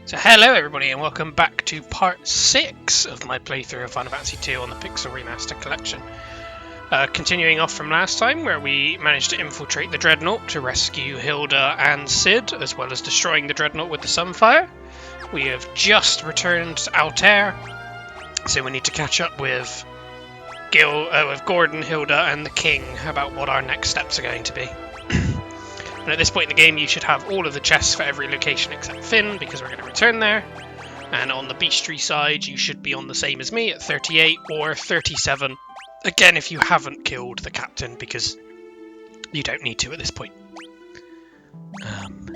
So hello everybody and welcome back to part 6 of my playthrough of Final Fantasy II on the Pixel Remaster collection. Continuing off from last time where we managed to infiltrate the Dreadnought to rescue Hilda and Cid, as well as destroying the Dreadnought with the Sunfire. We have just returned to Altair, so we need to catch up with Gordon, Hilda and the King about what our next steps are going to be. And at this point in the game, you should have all of the chests for every location except Finn, because we're going to return there. And on the Beastry side, you should be on the same as me at 38 or 37. Again, if you haven't killed the captain, because you don't need to at this point. And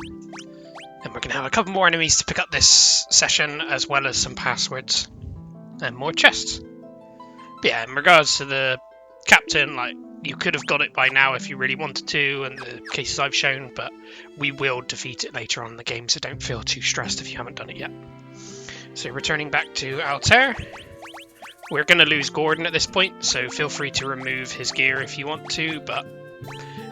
we're going to have a couple more enemies to pick up this session, as well as some passwords and more chests. But yeah, in regards to the captain, you could have got it by now if you really wanted to, and the cases I've shown, but we will defeat it later on in the game, so don't feel too stressed if you haven't done it yet. So returning back to Altair, we're going to lose Gordon at this point, so feel free to remove his gear if you want to, but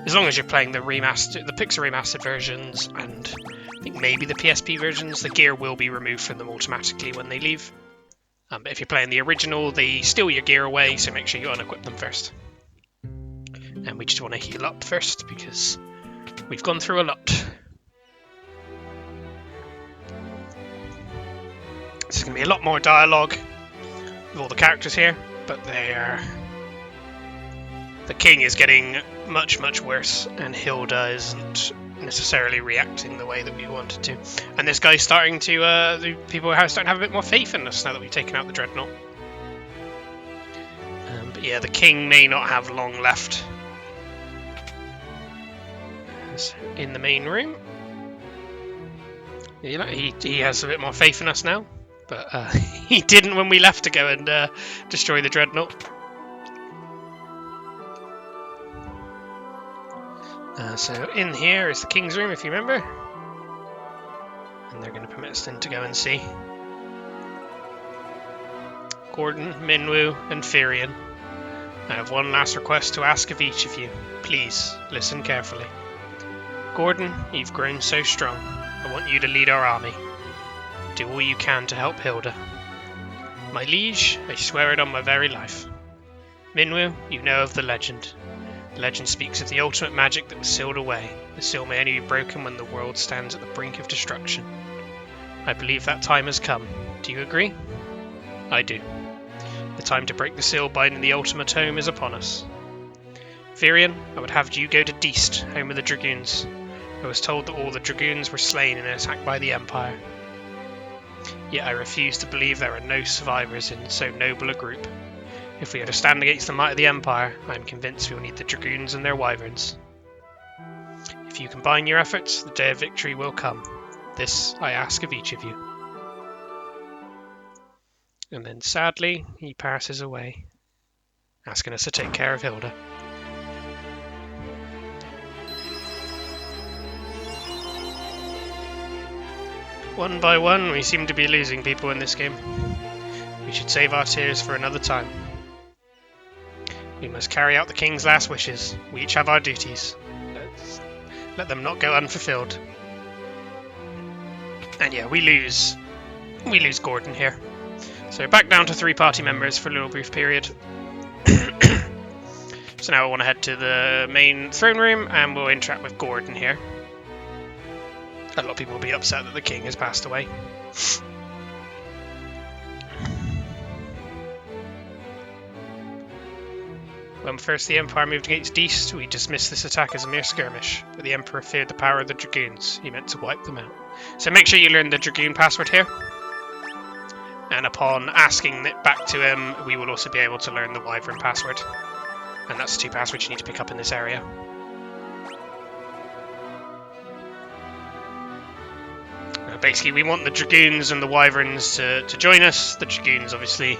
as long as you're playing the Pixel Remastered versions, and I think maybe the PSP versions, the gear will be removed from them automatically when they leave. But if you're playing the original, they steal your gear away, so make sure you unequip them first. And we just want to heal up first, because we've gone through a lot. There's going to be a lot more dialogue with all the characters here, but the King is getting much, much worse, and Hilda isn't necessarily reacting the way that we wanted to. And this guy's starting to, the people are starting to have a bit more faith in us now that we've taken out the Dreadnought. But yeah, the King may not have long left. In the main room, he has a bit more faith in us now, but he didn't when we left to go and destroy the Dreadnought. So in here is the King's room, if you remember, and they're going to permit us in to go and see Gordon, Minwu and Firion. I have one last request to ask of each of you. Please listen carefully. Gordon, you've grown so strong. I want you to lead our army. Do all you can to help Hilda. My liege, I swear it on my very life. Minwu, you know of the legend. The legend speaks of the ultimate magic that was sealed away. The seal may only be broken when the world stands at the brink of destruction. I believe that time has come. Do you agree? I do. The time to break the seal binding the ultimate tome is upon us. Firion, I would have you go to Deist, home of the Dragoons. I was told that all the Dragoons were slain in an attack by the Empire. Yet I refuse to believe there are no survivors in so noble a group. If we are to stand against the might of the Empire, I am convinced we will need the Dragoons and their Wyverns. If you combine your efforts, the day of victory will come. This I ask of each of you. And then sadly, he passes away, asking us to take care of Hilda. One by one, we seem to be losing people in this game. We should save our tears for another time. We must carry out the King's last wishes. We each have our duties. Let them not go unfulfilled. And yeah, we lose Gordon here. So back down to 3 party members for a little brief period. So now I want to head to the main throne room and we'll interact with Gordon here. A lot of people will be upset that the King has passed away. When first the Empire moved against Deist, we dismissed this attack as a mere skirmish, but the Emperor feared the power of the Dragoons. He meant to wipe them out. So make sure you learn the Dragoon password here. And upon asking it back to him, we will also be able to learn the Wyvern password. And that's 2 passwords you need to pick up in this area. Basically, we want the Dragoons and the Wyverns to join us. The Dragoons, obviously,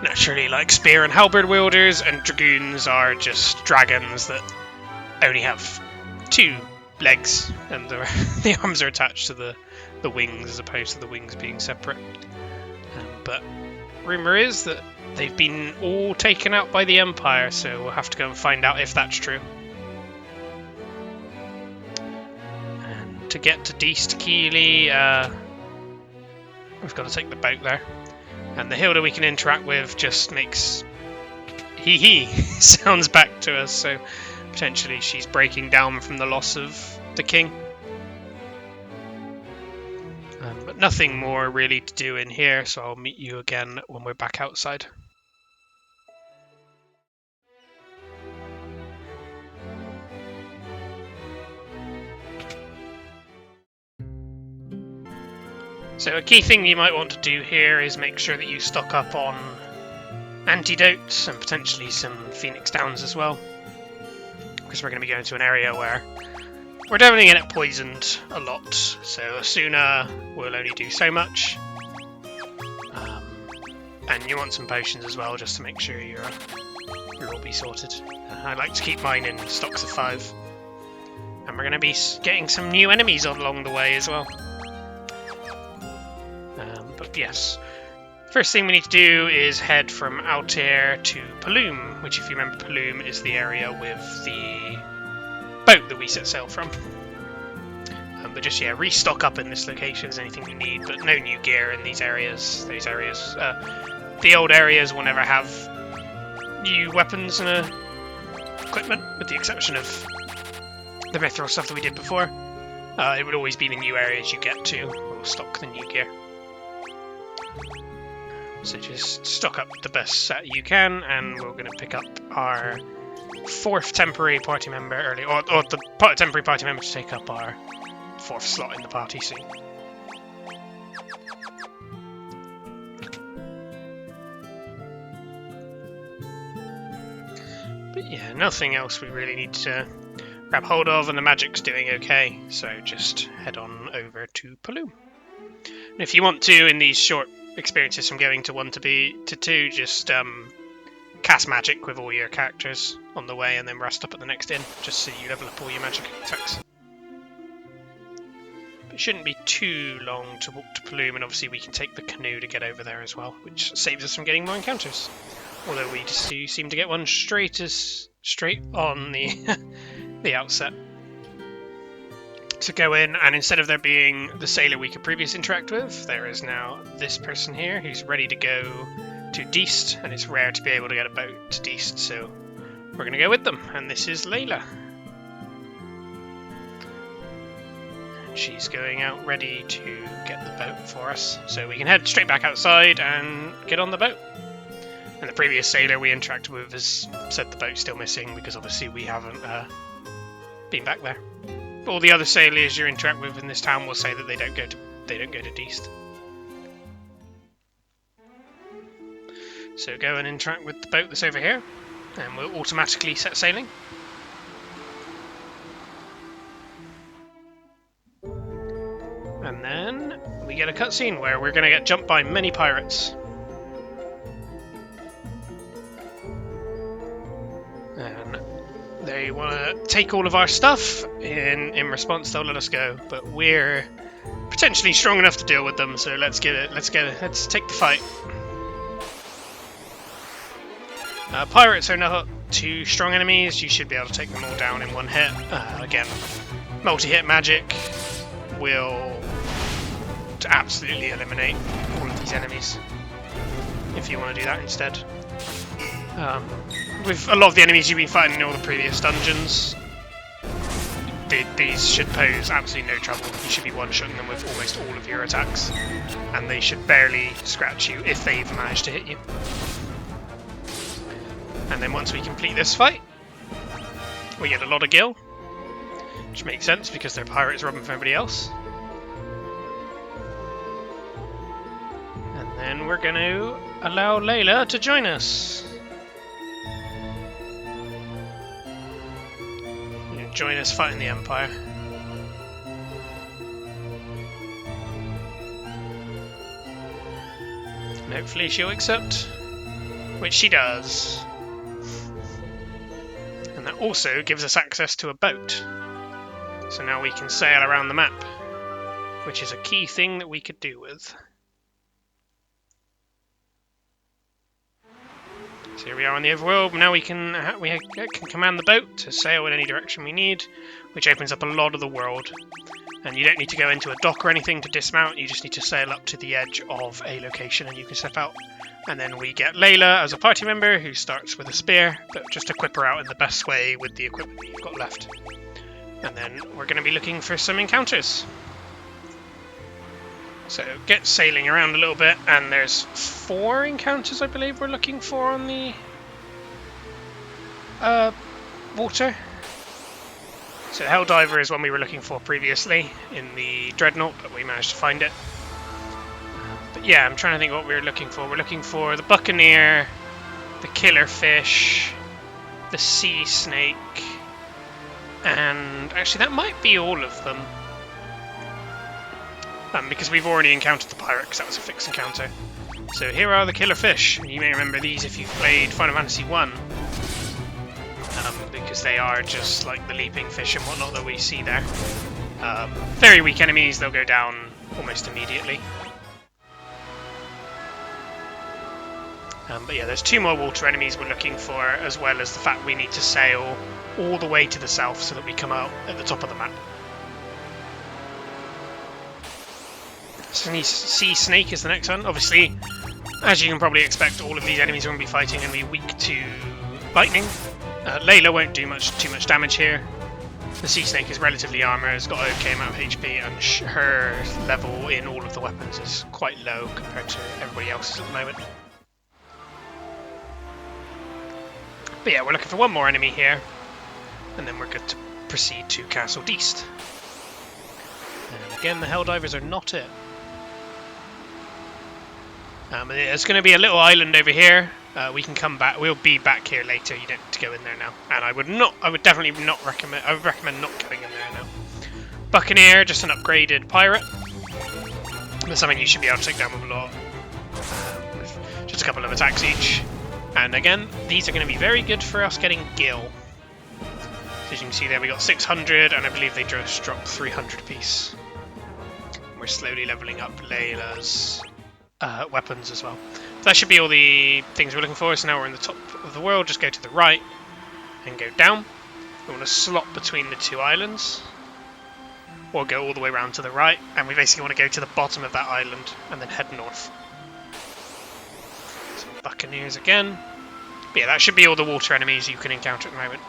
naturally like spear and halberd wielders, and Dragoons are just dragons that only have 2 legs, and the arms are attached to the wings as opposed to the wings being separate. But rumour is that they've been all taken out by the Empire, so we'll have to go and find out if that's true. To get to Deist Keeley, we've got to take the boat there. And the Hilda we can interact with just makes hee sounds back to us, so potentially she's breaking down from the loss of the king. But nothing more really to do in here, so I'll meet you again when we're back outside. So a key thing you might want to do here is make sure that you stock up on antidotes and potentially some Phoenix Downs as well, because we're going to be going to an area where we're definitely going to get poisoned a lot, so a sooner will only do so much. And you want some potions as well, just to make sure you'll all be sorted. I like to keep mine in stocks of 5. And we're going to be getting some new enemies along the way as well. But yes, first thing we need to do is head from Altair to Paloom, which, if you remember, Paloom is the area with the boat that we set sail from. But just, yeah, restock up in this location if there's anything we need, but no new gear in these areas. The old areas will never have new weapons and equipment, with the exception of the mithril stuff that we did before. It would always be the new areas you get to will stock the new gear. So just stock up the best set you can, and we're going to pick up our 4th temporary party member early, or the temporary party member to take up our 4th slot in the party soon. But yeah, nothing else we really need to grab hold of, and the magic's doing okay, so just head on over to Paloom. And if you want to, in these short experiences from going to 1 to 2, just cast magic with all your characters on the way and then rest up at the next inn, just so you level up all your magic attacks. But it shouldn't be too long to walk to Paloom, and obviously we can take the canoe to get over there as well, which saves us from getting more encounters. Although we just seem to get one straight on the the outset. To go in, and instead of there being the sailor we could previously interact with, there is now this person here who's ready to go to Deist, and it's rare to be able to get a boat to Deist, so we're going to go with them, and this is Layla. She's going out ready to get the boat for us, so we can head straight back outside and get on the boat. And the previous sailor we interacted with has said the boat's still missing, because obviously we haven't been back there. All the other sailors you interact with in this town will say that they don't go to Deist. So go and interact with the boat that's over here, and we'll automatically set sailing. And then we get a cutscene where we're going to get jumped by many pirates. And they want to take all of our stuff. In response, they'll let us go, but we're potentially strong enough to deal with them. So let's take the fight. Pirates are not too strong enemies. You should be able to take them all down in one hit. Again, multi-hit magic will absolutely eliminate all of these enemies if you want to do that instead. With a lot of the enemies you've been fighting in all the previous dungeons, these should pose absolutely no trouble. You should be one-shotting them with almost all of your attacks, and they should barely scratch you if they even manage to hit you. And then once we complete this fight, we get a lot of gil, which makes sense because they're pirates robbing from everybody else. And then we're going to allow Layla to join us. Join us fighting the Empire. And hopefully she'll accept, which she does. And that also gives us access to a boat. So now we can sail around the map, which is a key thing that we could do with. So here we are on the overworld. Now we can command the boat to sail in any direction we need, which opens up a lot of the world. And you don't need to go into a dock or anything to dismount, you just need to sail up to the edge of a location and you can step out. And then we get Layla as a party member who starts with a spear, but just equip her out in the best way with the equipment that you've got left. And then we're going to be looking for some encounters. So get sailing around a little bit, and there's 4 encounters I believe we're looking for on the water. So Helldiver is one we were looking for previously in the Dreadnought, but we managed to find it. But yeah, I'm trying to think what we were looking for. We're looking for the Buccaneer, the Killer Fish, the Sea Snake, and actually that might be all of them. Because we've already encountered the pirate, because that was a fixed encounter. So here are the Killer Fish. You may remember these if you've played Final Fantasy 1. Because they are just like the leaping fish and whatnot that we see there. Very weak enemies, they'll go down almost immediately. But yeah, there's 2 more water enemies we're looking for, as well as the fact we need to sail all the way to the south so that we come out at the top of the map. Sea Snake is the next one. Obviously, as you can probably expect, all of these enemies are going to be fighting and be weak to lightning. Layla won't do too much damage here. The Sea Snake is relatively armoured, has got an okay amount of HP, and her level in all of the weapons is quite low compared to everybody else's at the moment. But yeah, we're looking for one more enemy here, and then we're good to proceed to Castle Deast. And again, the Helldivers are not it. There's going to be a little island over here. We can come back. We'll be back here later. You don't have to go in there now. And I would definitely not recommend. I would recommend not going in there now. Buccaneer, just an upgraded pirate. But something you should be able to take down with a lot. With just a couple of attacks each. And again, these are going to be very good for us getting Gil. So as you can see there, we got 600, and I believe they just dropped 300 apiece. We're slowly leveling up Layla's weapons as well. So that should be all the things we're looking for. So now we're in the top of the world. Just go to the right and go down. We want to slot between the 2 islands, or go all the way around to the right, and we basically want to go to the bottom of that island and then head north. So Buccaneers again. But yeah, that should be all the water enemies you can encounter at the moment,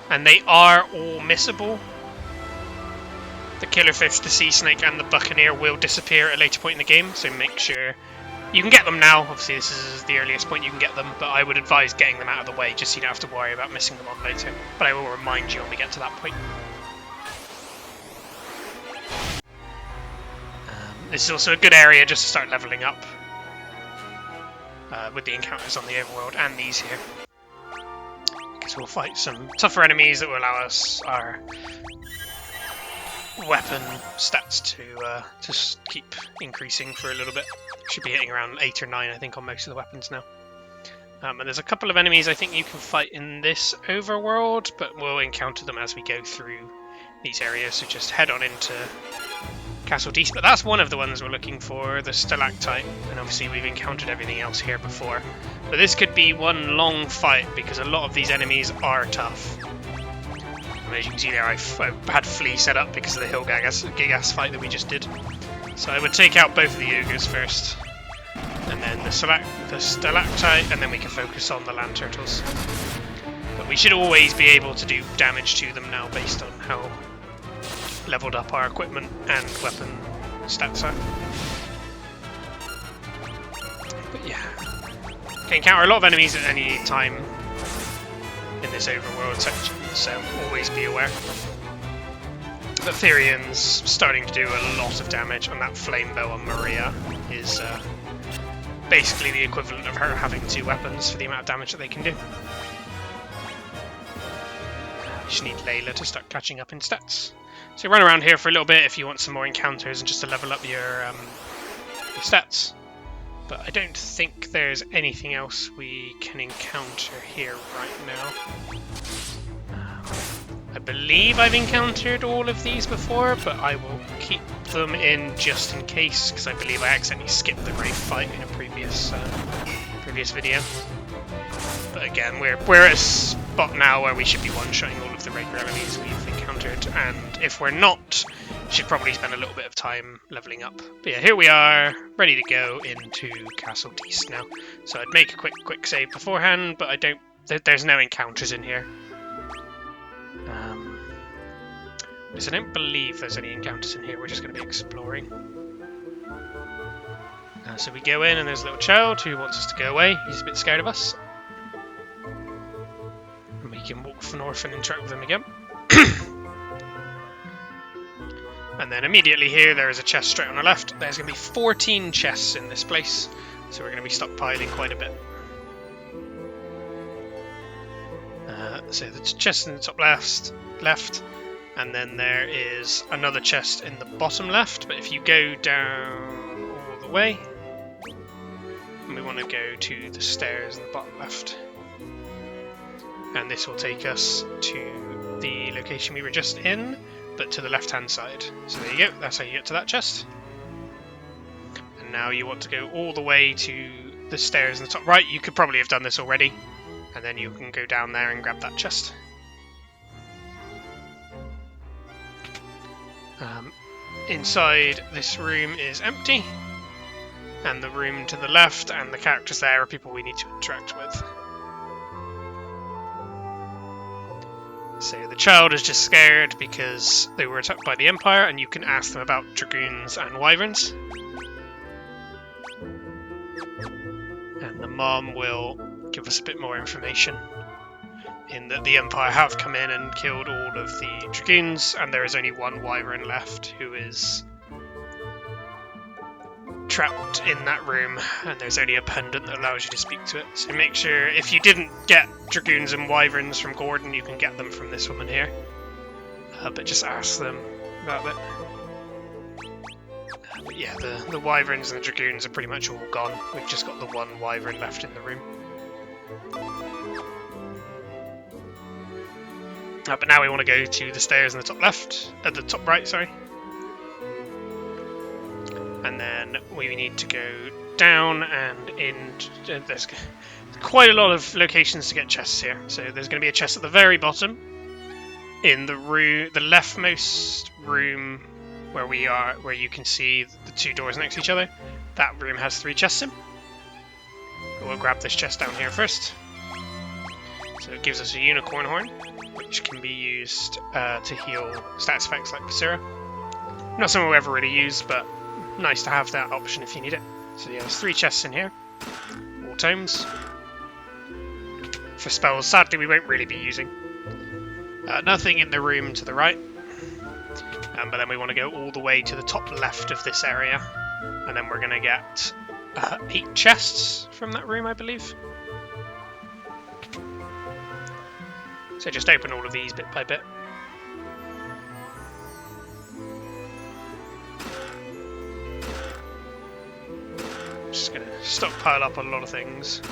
and they are all missable. The Killer Fish, the Sea Snake, and the Buccaneer will disappear at a later point in the game, so make sure you can get them now. Obviously this is the earliest point you can get them, but I would advise getting them out of the way just so you don't have to worry about missing them on later. But I will remind you when we get to that point. This is also a good area just to start leveling up with the encounters on the overworld and these here. Because we'll fight some tougher enemies that will allow us our weapon stats to just keep increasing for a little bit. Should be hitting around 8 or 9 I think on most of the weapons now. And there's a couple of enemies I think you can fight in this overworld, but we'll encounter them as we go through these areas, so just head on into Castle Deast. But that's one of the ones we're looking for, the Stalactite, and obviously we've encountered everything else here before. But this could be one long fight because a lot of these enemies are tough. As you can see there, I had Flea set up because of the Gigas fight that we just did. So I would take out both of the ogres first, and then the Stalactite, and then we can focus on the land turtles. But we should always be able to do damage to them now based on how leveled up our equipment and weapon stats are. But yeah, you can encounter a lot of enemies at any time in this overworld section, so always be aware. But Thyrian's starting to do a lot of damage, and that flame bow on Maria is basically the equivalent of her having 2 weapons for the amount of damage that they can do. You just need Layla to start catching up in stats. So run around here for a little bit if you want some more encounters and just to level up your stats. But I don't think there's anything else we can encounter here right now. I believe I've encountered all of these before, but I will keep them in just in case, because I believe I accidentally skipped the Grave fight in a previous video. But again, we're at a spot now where we should be one-shotting all of the regular enemies we've encountered, and if we're not, Should probably spend a little bit of time leveling up. But yeah, here we are, ready to go into Castle Deast now. So I'd make a quick save beforehand, but I don't. There's no encounters in here. Because I don't believe there's any encounters in here. We're just going to be exploring. So we go in, and there's a little child who wants us to go away. He's a bit scared of us. And we can walk north and interact with him again. And then immediately here, there is a chest straight on the left. There's going to be 14 chests in this place, so we're going to be stockpiling quite a bit. So the chest in the top left, and then there is another chest in the bottom left. But if you go down all the way, and we want to go to the stairs in the bottom left, and this will take us to the location we were just in, but to the left-hand side. So there you go, that's how you get to that chest. And now you want to go all the way to the stairs in the top right. You could probably have done this already, and then you can go down there and grab that chest. Inside this room is empty, and the room to the left and the characters there are people we need to interact with. So the child is just scared because they were attacked by the Empire, and you can ask them about Dragoons and Wyverns. And the mom will give us a bit more information in that the Empire have come in and killed all of the Dragoons, and there is only one Wyvern left who is trapped in that room, and there's only a pendant that allows you to speak to it. So make sure, if you didn't get Dragoons and Wyverns from Gordon, you can get them from this woman here. But just ask them about it. But yeah, the Wyverns and the Dragoons are pretty much all gone. We've just got the one Wyvern left in the room. But now we want to go to the stairs in the top left, at the top right, sorry. And then we need to go down and in. There's quite a lot of locations to get chests here. So there's going to be a chest at the very bottom, in the room, the leftmost room where we are, where you can see the two doors next to each other. That room has 3 chests in. We'll grab this chest down here first. So it gives us a unicorn horn, which can be used to heal stats effects like Basura. Not something we'll ever really use, but nice to have that option if you need it. So yeah, there's 3 chests in here, all tomes. For spells, sadly, we won't really be using. Nothing in the room to the right, but then we want to go all the way to the top left of this area, and then we're going to get 8 chests from that room, I believe. So just open all of these bit by bit. Just going to stockpile up a lot of things.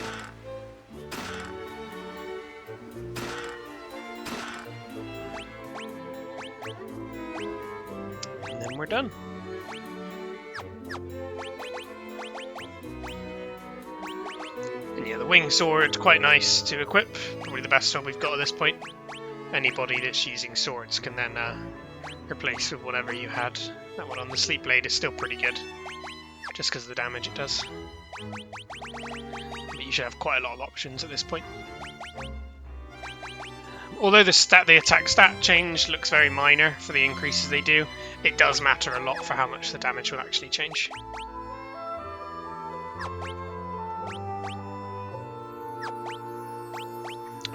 And then we're done. And yeah, the wing sword, quite nice to equip. Probably the best one we've got at this point. Anybody that's using swords can then replace with whatever you had. That one on the Sleep Blade is still pretty good, just because of the damage it does. But you should have quite a lot of options at this point. Although the attack stat change looks very minor for the increases they do, it does matter a lot for how much the damage will actually change.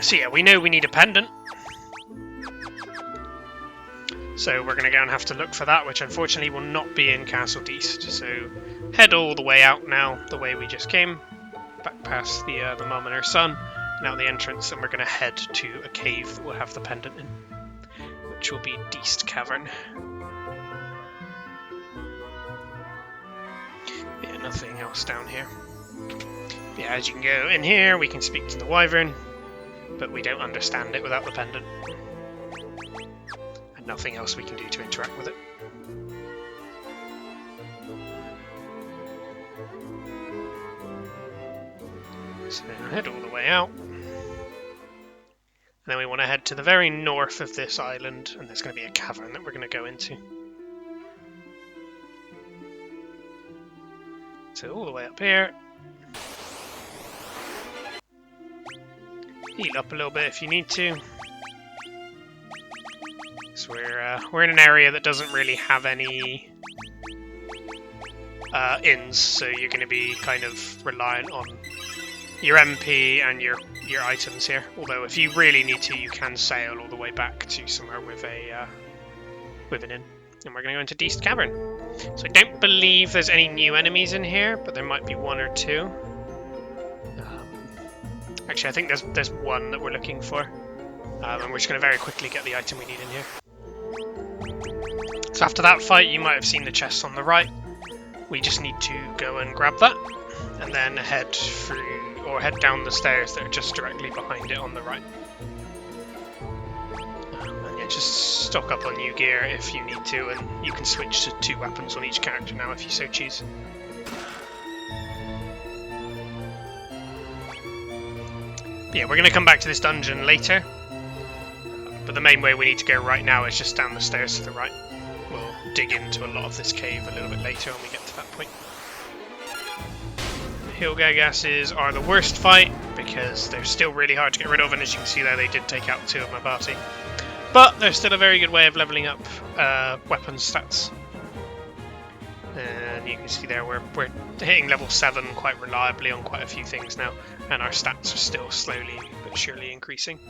So yeah, we know we need a pendant. So we're going to go and have to look for that, which unfortunately will not be in Castle Deast. So head all the way out now, the way we just came, back past the mum and her son, and out the entrance, and we're going to head to a cave that will have the pendant in, which will be Deast Cavern. Yeah, nothing else down here. Yeah, as you can go in here, we can speak to the Wyvern, but we don't understand it without the pendant. And nothing else we can do to interact with it. So head all the way out. And then we want to head to the very north of this island, and there's going to be a cavern that we're going to go into. So all the way up here. Heal up a little bit if you need to. So we're in an area that doesn't really have any inns, so you're going to be kind of reliant on your MP and your items here. Although if you really need to, you can sail all the way back to somewhere with an inn. And we're going to go into Deast Cavern. So I don't believe there's any new enemies in here, but there might be one or two. Actually, I think there's one that we're looking for. And we're just going to very quickly get the item we need in here. So after that fight, you might have seen the chest on the right. We just need to go and grab that, and then head through, or head down the stairs that are just directly behind it on the right. And yeah, just stock up on new gear if you need to, and you can switch to 2 weapons on each character now if you so choose. Yeah, we're going to come back to this dungeon later, but the main way we need to go right now is just down the stairs to the right. We'll dig into a lot of this cave a little bit later when we get to that point. Hill Gagasses are the worst fight because they're still really hard to get rid of, and as you can see there, they did take out 2 of my party. But they're still a very good way of leveling up weapons stats. And you can see there we're hitting level 7 quite reliably on quite a few things now, and our stats are still slowly but surely increasing.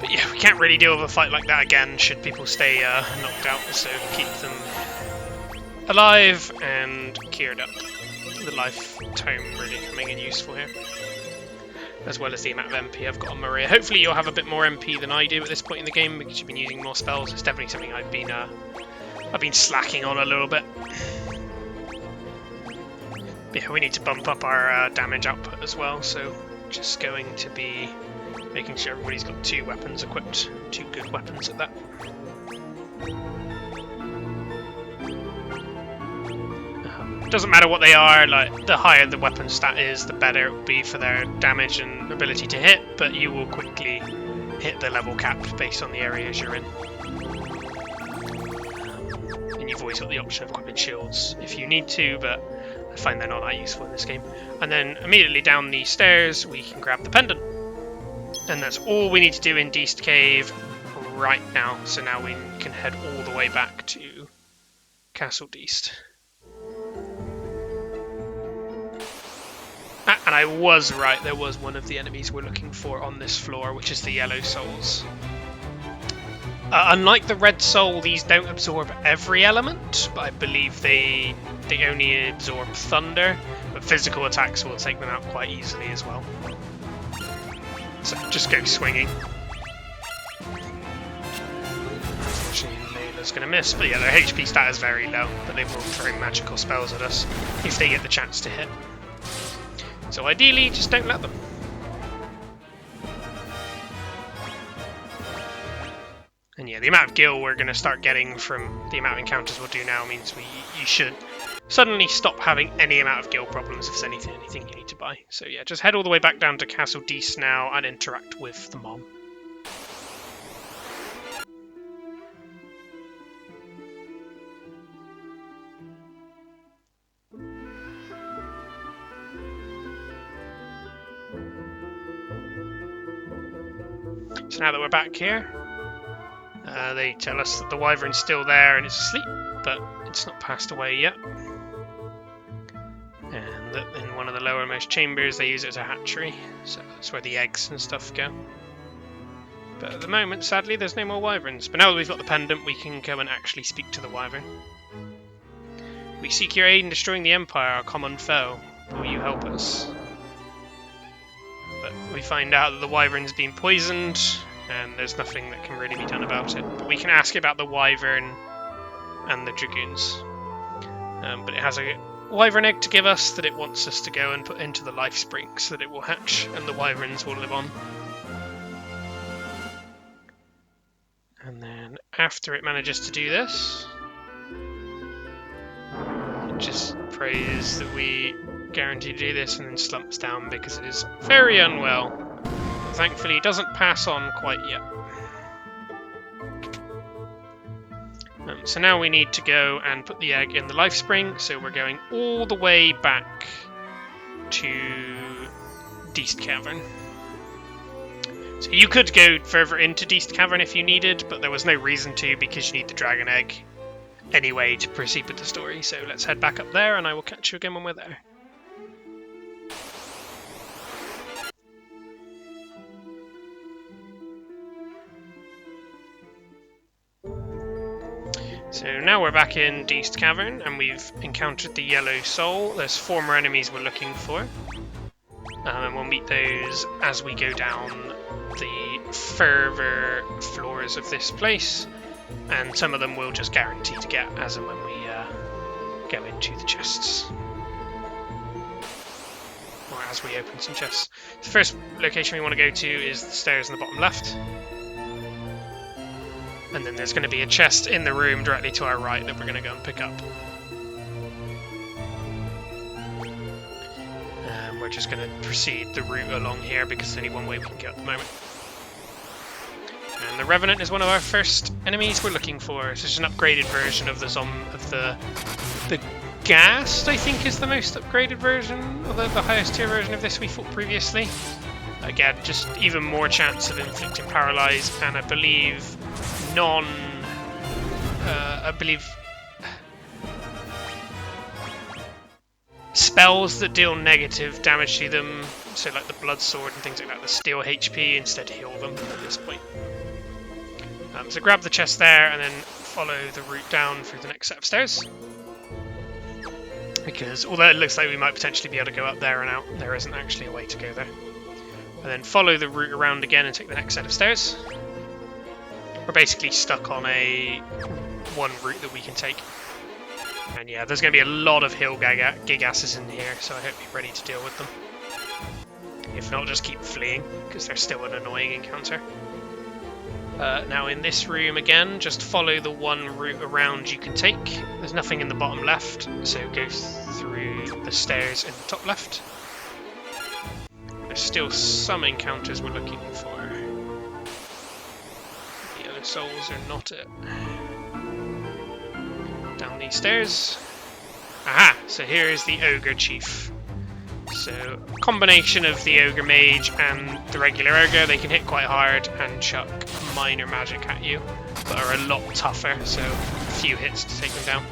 But yeah, we can't really deal with a fight like that again should people stay knocked out, so keep them alive and geared up. The life tome really coming in useful here, as well as the amount of MP I've got on Maria. Hopefully you'll have a bit more MP than I do at this point in the game because you've been using more spells. It's definitely something I've been slacking on a little bit. But yeah, we need to bump up our damage output as well, so just going to be making sure everybody's got 2 weapons equipped, 2 good weapons at that. Doesn't matter what they are, like the higher the weapon stat is, the better it will be for their damage and ability to hit, but you will quickly hit the level cap based on the areas you're in. And you've always got the option of equipping shields if you need to, but I find they're not that useful in this game. And then immediately down the stairs we can grab the pendant. And that's all we need to do in Deast Cave right now. So now we can head all the way back to Castle Deast. And I was right, there was one of the enemies we're looking for on this floor, which is the yellow souls. Unlike the red soul, these don't absorb every element, but I believe they only absorb thunder, but physical attacks will take them out quite easily as well. So just go swinging. Unfortunately, Layla's going to miss, but yeah, their HP stat is very low, but they will throw magical spells at us if they get the chance to hit. So ideally, just don't let them. And yeah, the amount of gil we're going to start getting from the amount of encounters we'll do now means you should suddenly stop having any amount of gil problems if there's anything you need to buy. So yeah, just head all the way back down to Castle Deast now and interact with the mom. So now that we're back here, they tell us that the Wyvern's still there and it's asleep, but it's not passed away yet. And that in one of the lowermost chambers they use it as a hatchery, so that's where the eggs and stuff go. But at the moment, sadly, there's no more Wyverns. But now that we've got the pendant, we can go and actually speak to the Wyvern. We seek your aid in destroying the Empire, our common foe. Will you help us? But we find out that the Wyvern's been poisoned, and there's nothing that can really be done about it. But we can ask about the Wyvern and the Dragoons. But it has a Wyvern egg to give us that it wants us to go and put into the life spring so that it will hatch and the Wyverns will live on. And then after it manages to do this, it just prays that we guarantee to do this and then slumps down because it is very unwell. Thankfully it doesn't pass on quite yet. So now we need to go and put the egg in the life spring. So we're going all the way back to Deist Cavern. So you could go further into Deist Cavern if you needed, but there was no reason to because you need the dragon egg anyway to proceed with the story. So let's head back up there and I will catch you again when we're there. So now we're back in Deist Cavern and we've encountered the yellow soul. There's 4 more enemies we're looking for. And we'll meet those as we go down the further floors of this place. And some of them we'll just guarantee to get as and when we go into the chests. Or as we open some chests. The first location we want to go to is the stairs in the bottom left. And then there's going to be a chest in the room directly to our right that we're going to go and pick up. We're just going to proceed the route along here because there's only one way we can go at the moment. And the Revenant is one of our first enemies we're looking for. It's just an upgraded version of the Ghast, I think, is the most upgraded version, or the highest tier version of this we fought previously. Again, just even more chance of inflicting paralyze, and I believe spells that deal negative damage to them, so like the blood sword and things like that, that steal HP instead heal them at this point. So grab the chest there and then follow the route down through the next set of stairs. Because although it looks like we might potentially be able to go up there and out, there isn't actually a way to go there. And then follow the route around again and take the next set of stairs. We're basically stuck on one route that we can take. And yeah, there's going to be a lot of hill gigasses in here, so I hope you're ready to deal with them. If not, just keep fleeing, because they're still an annoying encounter. Now in this room again, just follow the one route around you can take. There's nothing in the bottom left, so go through the stairs in the top left. There's still some encounters we're looking for. The other souls are not it. Down these stairs. Aha! So here is the Ogre Chief. So, combination of the Ogre Mage and the regular Ogre, they can hit quite hard and chuck minor magic at you, but are a lot tougher, so a few hits to take them down.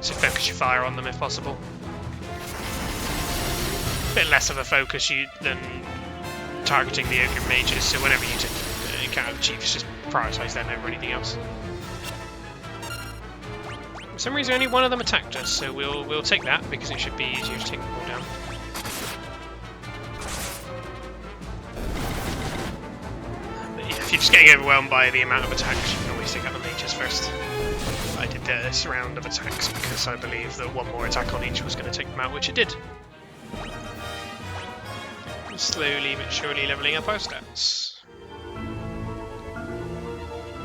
So focus your fire on them if possible. A bit less of a focus than targeting the Ogre Mages, so whenever you encounter the Chiefs, just prioritise them over anything else. For some reason only one of them attacked us, so we'll take that because it should be easier to take them all down. But yeah, if you're just getting overwhelmed by the amount of attacks, you can always take out the mages first. I did this round of attacks because I believe that one more attack on each was going to take them out, which it did. And slowly but surely levelling up our stats.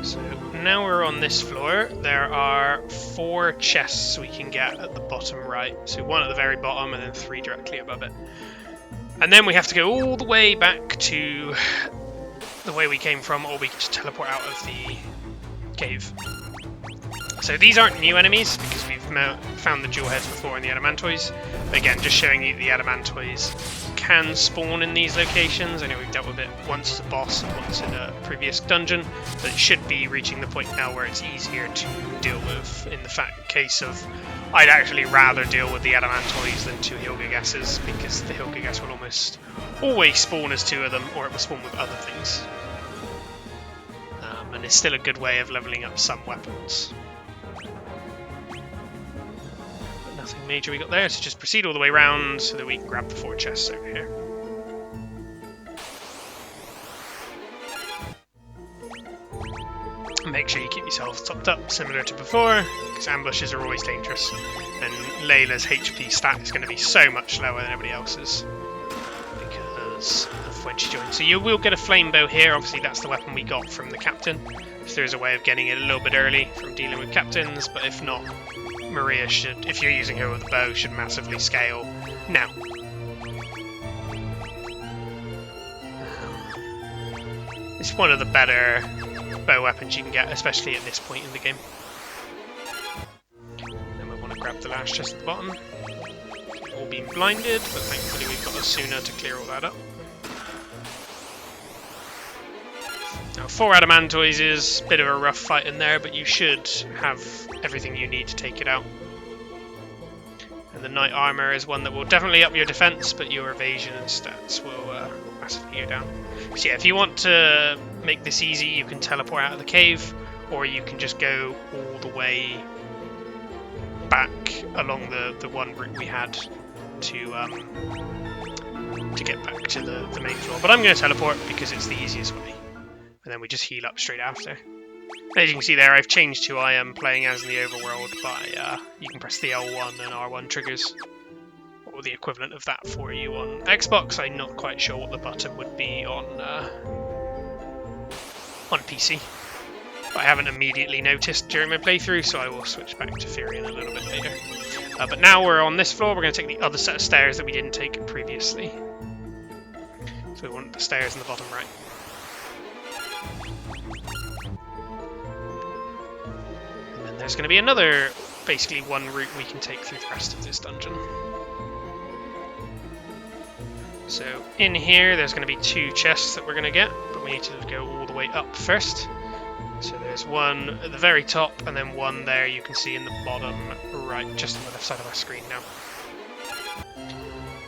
So now we're on this floor. There are 4 chests we can get at the bottom right. So 1 at the very bottom and then 3 directly above it. And then we have to go all the way back to the way we came from, or we can just teleport out of the cave. So these aren't new enemies because we've found the jewel heads before in the Adamantoids. But again, just showing you the Adamantoids can spawn in these locations. I know we've dealt with it once as a boss and once in a previous dungeon, but it should be reaching the point now where it's easier to deal with. In the case of, I'd actually rather deal with the Adamantoids than 2 Hilgigasses, because the Hilgigass will almost always spawn as 2 of them, or it will spawn with other things. And it's still a good way of leveling up some weapons. Nothing major we got there, so just proceed all the way around so that we can grab the 4 chests over here. Make sure you keep yourself topped up, similar to before, because ambushes are always dangerous, and Layla's HP stat is going to be so much lower than everybody else's because of when she joined. So you will get a flame bow here. Obviously that's the weapon we got from the captain, so there's a way of getting it a little bit early from dealing with captains, but if not, Maria should, if you're using her with a bow, should massively scale now. It's one of the better bow weapons you can get, especially at this point in the game. Then we want to grab the last chest at the bottom. We've all been blinded, but thankfully we've got a Suna to clear all that up. Now, 4 Adamantoids is a bit of a rough fight in there, but you should have everything you need to take it out. And the Knight Armor is one that will definitely up your defense, but your evasion and stats will massively go down. So yeah, if you want to make this easy, you can teleport out of the cave, or you can just go all the way back along the one route we had to get back to the main floor. But I'm going to teleport because it's the easiest way. And then we just heal up straight after. As you can see there, I've changed who I am playing as in the overworld by, you can press the L1 and R1 triggers, or the equivalent of that for you on Xbox. I'm not quite sure what the button would be on PC. But I haven't immediately noticed during my playthrough, so I will switch back to Firion a little bit later. But now we're on this floor, we're going to take the other set of stairs that we didn't take previously. So we want the stairs in the bottom right. There's going to be another, basically one route we can take through the rest of this dungeon. So in here there's going to be 2 chests that we're going to get, but we need to go all the way up first. So there's one at the very top, and then one there you can see in the bottom right, just on the left side of our screen now.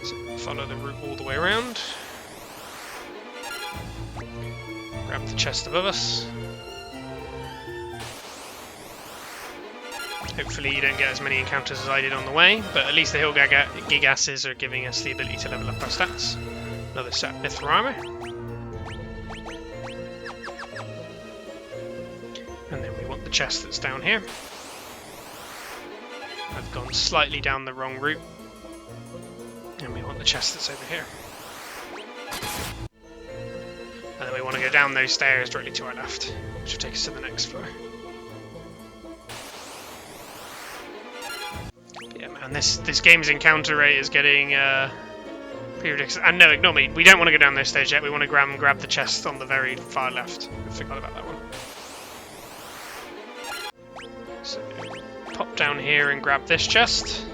So follow the route all the way around. Grab the chest above us. Hopefully you don't get as many encounters as I did on the way, but at least the Hill Gigasses are giving us the ability to level up our stats. Another set of Mithril Armor. And then we want the chest that's down here. I've gone slightly down the wrong route. And we want the chest that's over here. And then we want to go down those stairs directly to our left, which will take us to the next floor. And this game's encounter rate is getting pretty ridiculous. And no, ignore me. We don't want to go down those stairs yet. We want to grab the chest on the very far left. I forgot about that one. So pop down here and grab this chest.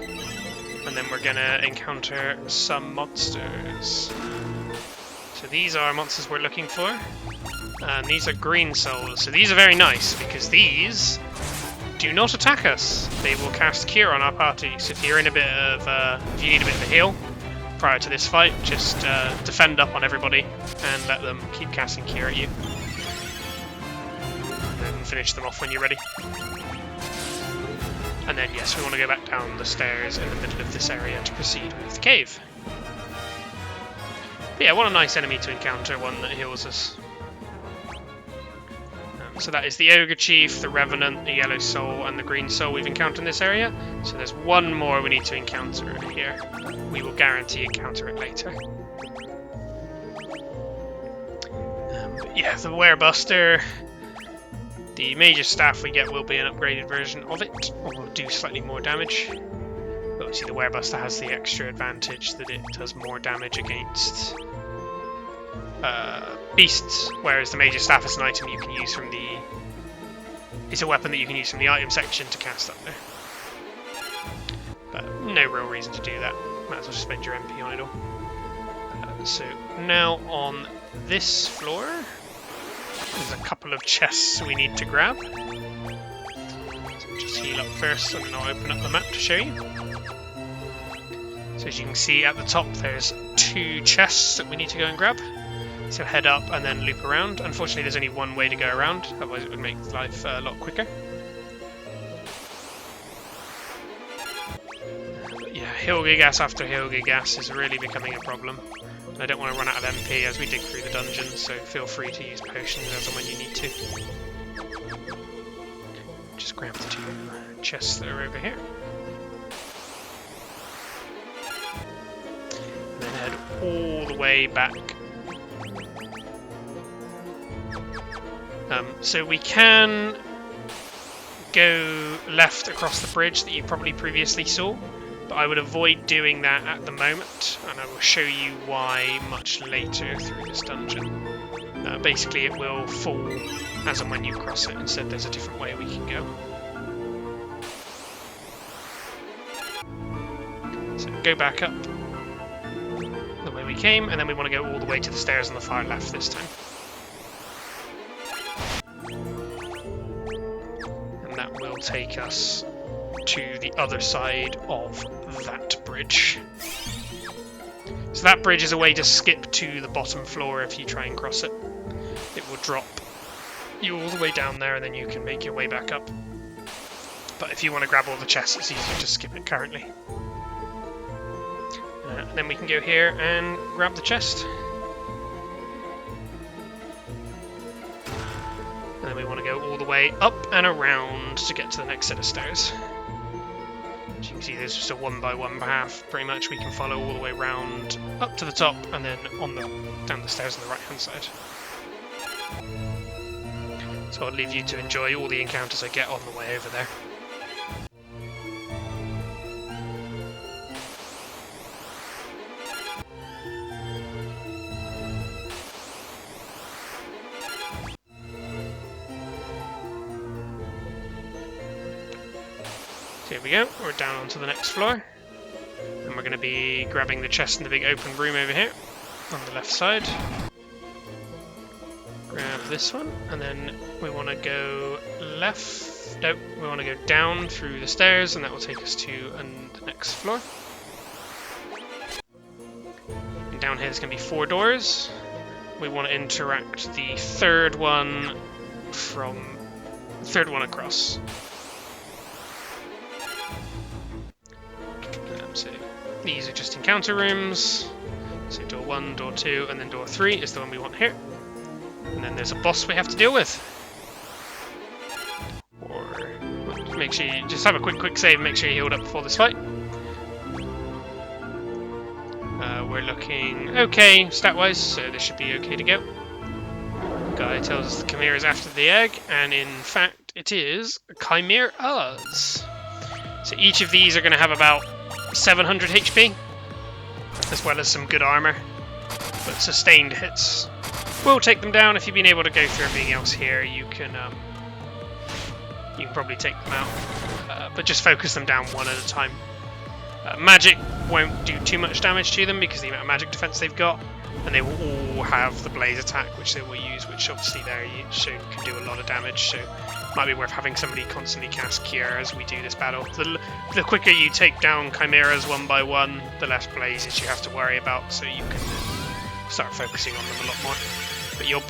And then we're going to encounter some monsters. So these are monsters we're looking for. And these are green souls. So these are very nice because these do not attack us. They will cast Cure on our party. So if you're in a bit of, if you need a bit of a heal prior to this fight, just defend up on everybody and let them keep casting Cure at you. And then finish them off when you're ready. And then yes, we want to go back down the stairs in the middle of this area to proceed with the cave. But yeah, what a nice enemy to encounter, one that heals us. So that is the Ogre Chief, the Revenant, the Yellow Soul, and the Green Soul we've encountered in this area. So there's one more we need to encounter over here. We will guarantee encounter it later. But yeah, the Werebuster, the Major Staff we get will be an upgraded version of it, or will do slightly more damage. But obviously the Werebuster has the extra advantage that it does more damage against beasts, whereas the Major Staff is an item you can use from the... It's a weapon that you can use from the item section to cast up there. But no real reason to do that. Might as well just spend your MP on it all. So now on this floor, there's a couple of chests we need to grab. So we'll just heal up first and then I'll open up the map to show you. So as you can see at the top there's 2 chests that we need to go and grab. So head up and then loop around. Unfortunately there's only one way to go around, otherwise it would make life a lot quicker. But yeah, Hilgigas after Hilgigas is really becoming a problem. And I don't want to run out of MP as we dig through the dungeon, so feel free to use potions as and when you need to. Just grab the 2 chests that are over here. And then head all the way back. So we can go left across the bridge that you probably previously saw, but I would avoid doing that at the moment, and I will show you why much later through this dungeon. Basically it will fall as and when you cross it. Instead there's a different way we can go. So go back up the way we came, and then we want to go all the way to the stairs on the far left this time. And that will take us to the other side of that bridge. So that bridge is a way to skip to the bottom floor if you try and cross it. It will drop you all the way down there and then you can make your way back up. But if you want to grab all the chests, it's easier to skip it currently. Then we can go here and grab the chest. And then we want to go all the way up and around to get to the next set of stairs. As you can see, there's just a 1x1 path, pretty much. We can follow all the way around up to the top and then down the stairs on the right hand side. So I'll leave you to enjoy all the encounters I get on the way over there. So here we go, we're down onto the next floor. And we're going to be grabbing the chest in the big open room over here on the left side. Grab this one, and then we want to go left. No, we want to go down through the stairs, and that will take us to the next floor. And down here there's going to be 4 doors. We want to interact the third one across. So these are just encounter rooms. So door 1, door 2, and then door 3 is the one we want here. And then there's a boss we have to deal with. Or make sure you just have a quick save, make sure you healed up before this fight. We're looking okay stat-wise, so this should be okay to go. Guy tells us the Chimera is after the egg, and in fact it is Chimeras. So each of these are going to have about 700 HP, as well as some good armor, but sustained hits will take them down. If you've been able to go through everything else here, you can probably take them out, but just focus them down one at a time. Magic won't do too much damage to them because of the amount of magic defense they've got, and they will all have the blaze attack, which they will use, which obviously there you can do a lot of damage. So might be worth having somebody constantly cast Cure as we do this battle. The quicker you take down Chimeras one by one, the less blazes you have to worry about, so you can start focusing on them a lot more. But your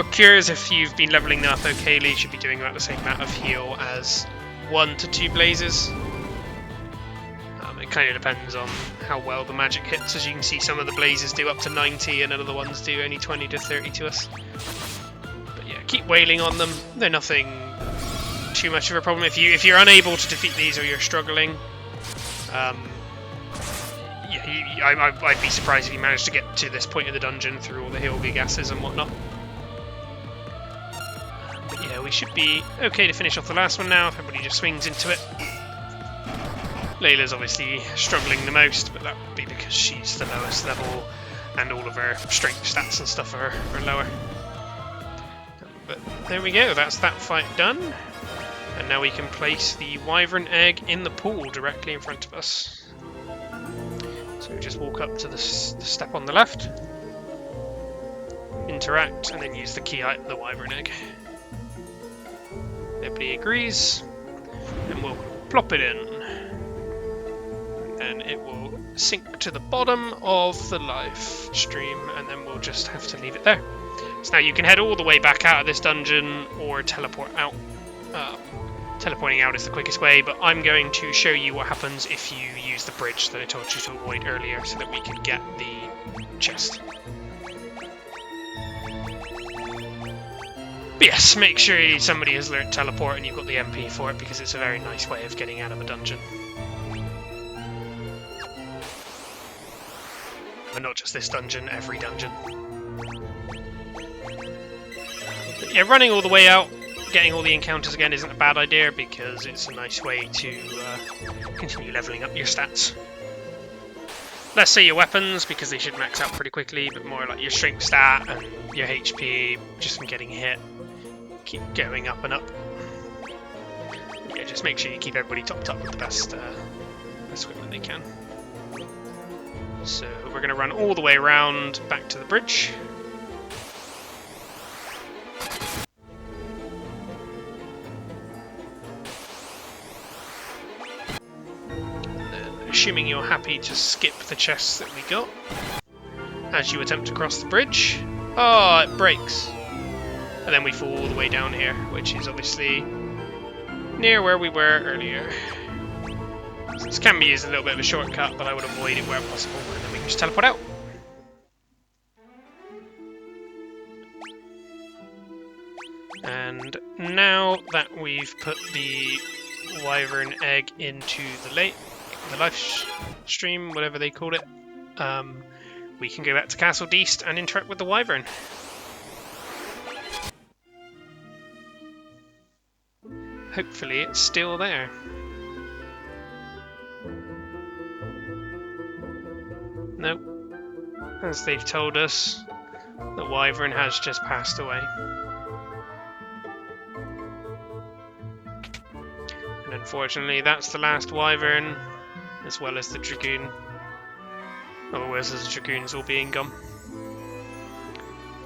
cures, if you've been leveling them up okayly, should be doing about the same amount of heal as 1 to 2 blazes. It kind of depends on how well the magic hits. As you can see, some of the blazes do up to 90 and other ones do only 20 to 30 to us. But yeah, keep wailing on them. They're nothing too much of a problem. If you're unable to defeat these or you're struggling, I'd be surprised if you managed to get to this point of the dungeon through all the heal gases and whatnot. But yeah, we should be okay to finish off the last one now if everybody just swings into it. Layla's obviously struggling the most, but that would be because she's the lowest level and all of her strength stats and stuff are lower. But there we go, that's that fight done. And now we can place the Wyvern egg in the pool directly in front of us. So we just walk up to the step on the left, interact, and then use the key item, the Wyvern egg. Everybody agrees, and we'll plop it in. And it will sink to the bottom of the live stream, and then we'll just have to leave it there. So now you can head all the way back out of this dungeon or teleport out. Teleporting out is the quickest way, but I'm going to show you what happens if you use the bridge that I told you to avoid earlier so that we can get the chest. But yes, make sure somebody has learnt teleport and you've got the MP for it, because it's a very nice way of getting out of a dungeon. But not just this dungeon, every dungeon. But yeah, running all the way out, getting all the encounters again isn't a bad idea, because it's a nice way to continue leveling up your stats. Less so your weapons, because they should max out pretty quickly, but more like your strength stat and your HP, just from getting hit. Keep going up and up. Yeah, just make sure you keep everybody topped up with the best equipment they can. So we're going to run all the way around back to the bridge. Assuming you're happy to skip the chests that we got as you attempt to cross the bridge. Oh, it breaks. And then we fall all the way down here, which is obviously near where we were earlier. So this can be used as a little bit of a shortcut, but I would avoid it where possible, and then we can just teleport out. And now that we've put the Wyvern egg into the lake, the life stream, whatever they call it, we can go back to Castle Deast and interact with the Wyvern. Hopefully it's still there. Nope. As they've told us, the Wyvern has just passed away. And unfortunately that's the last Wyvern, as well as the Dragoon. Or as the Dragoons all being gone.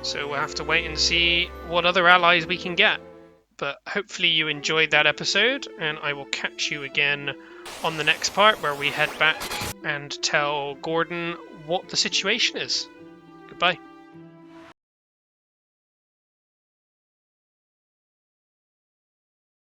So we'll have to wait and see what other allies we can get. But hopefully you enjoyed that episode, and I will catch you again on the next part where we head back and tell Gordon what the situation is. Goodbye.